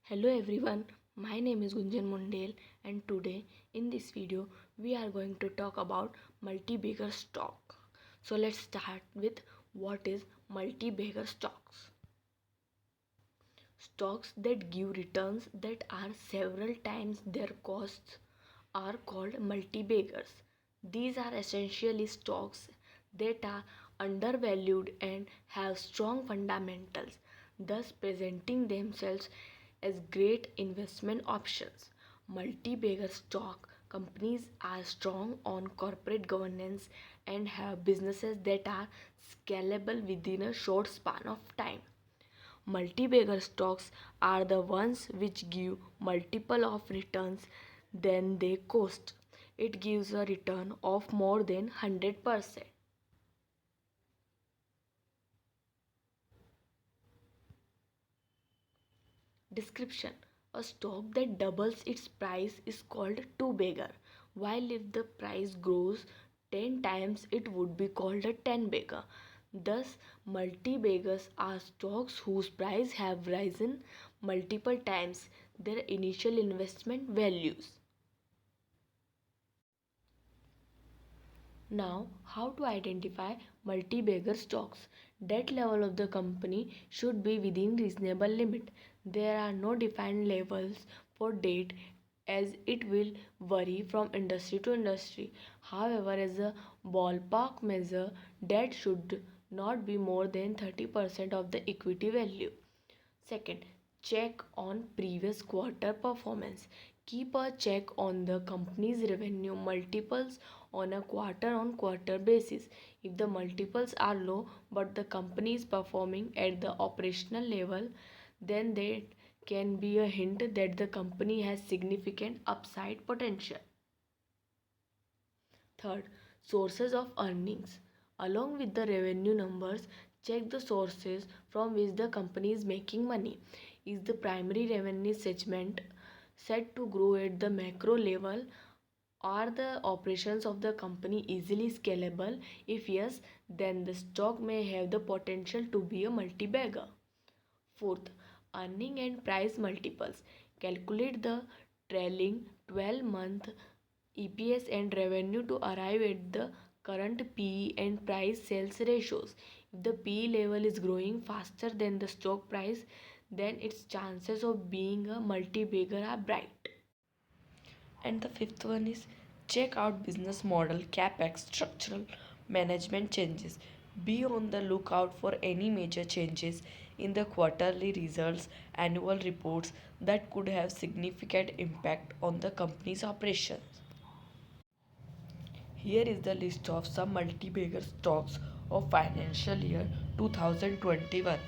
Hello everyone, my name is Gunjan Mundel and today in this video we are going to talk about multi-bagger stock. So let's start with what is multi-bagger stocks. Stocks that give returns that are several times their costs are called multi-baggers. These are essentially stocks that are undervalued and have strong fundamentals, thus presenting themselves as great investment options. Multi-bagger stock companies are strong on corporate governance and have businesses that are scalable within a short span of time. Multi-bagger stocks are the ones which give multiple of returns than they cost. It gives a return of more than 100%. Description: a stock that doubles its price is called two-bagger, while if the price grows 10 times it would be called a 10-bagger. Thus, multi-baggers are stocks whose price have risen multiple times their initial investment values. Now, how to identify multi-bagger stocks? Debt level of the company should be within reasonable limit. There are no defined levels for debt as it will vary from industry to industry. However, as a ballpark measure, debt should not be more than 30% of the equity value. Second, check on previous quarter performance. Keep a check on the company's revenue multiples on a quarter on quarter basis. If the multiples are low but the company is performing at the operational level, then that can be a hint that the company has significant upside potential. Third, sources of earnings. Along with the revenue numbers, check the sources from which the company is making money. Is the primary revenue segment set to grow at the macro level? Are the operations of the company easily scalable? If yes, then the stock may have the potential to be a multi-bagger. Fourth, earning and price multiples. Calculate the trailing 12-month EPS and revenue to arrive at the current PE and price sales ratios. If the PE level is growing faster than the stock price, then its chances of being a multi-bagger are bright. And the fifth one is check out business model, capex, structural management changes. Be on the lookout for any major changes in the quarterly results, annual reports that could have significant impact on the company's operations. Here is the list of some multi-bagger stocks of financial year 2021.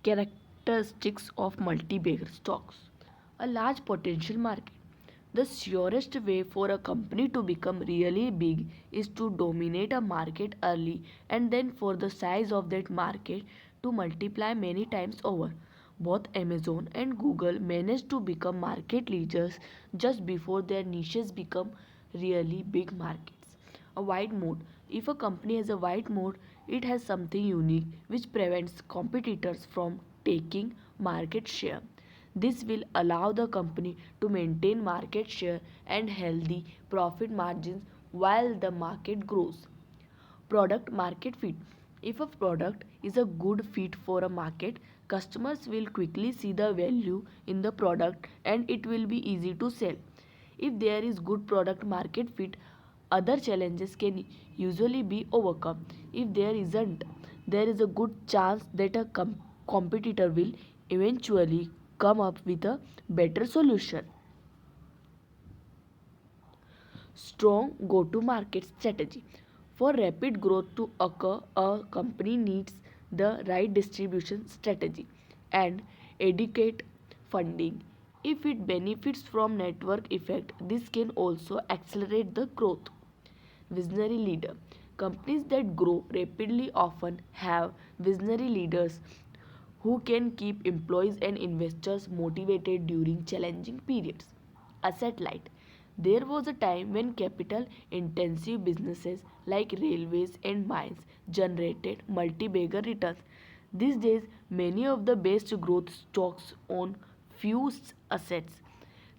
Characteristics of multi-bagger stocks. A large potential market. The surest way for a company to become really big is to dominate a market early and then for the size of that market to multiply many times over. Both Amazon and Google managed to become market leaders just before their niches become really big markets. A wide moat. If a company has a wide moat, it has something unique which prevents competitors from taking market share. This will allow the company to maintain market share and healthy profit margins while the market grows. Product market fit. If a product is a good fit for a market, customers will quickly see the value in the product and it will be easy to sell. If there is good product market fit, other challenges can usually be overcome. If there isn't, there is a good chance that a competitor will eventually come up with a better solution. Strong go to market strategy. For rapid growth to occur, a company needs the right distribution strategy and adequate funding. If it benefits from network effect, this can also accelerate the growth. Visionary leader. Companies that grow rapidly often have visionary leaders who can keep employees and investors motivated during challenging periods. Asset light. There was a time when capital intensive businesses like railways and mines generated multi-bagger returns. These days, many of the best growth stocks own few assets.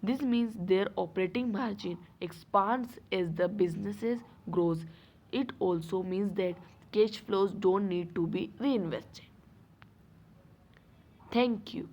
This means their operating margin expands as the businesses grows. It also means that cash flows don't need to be reinvested. Thank you.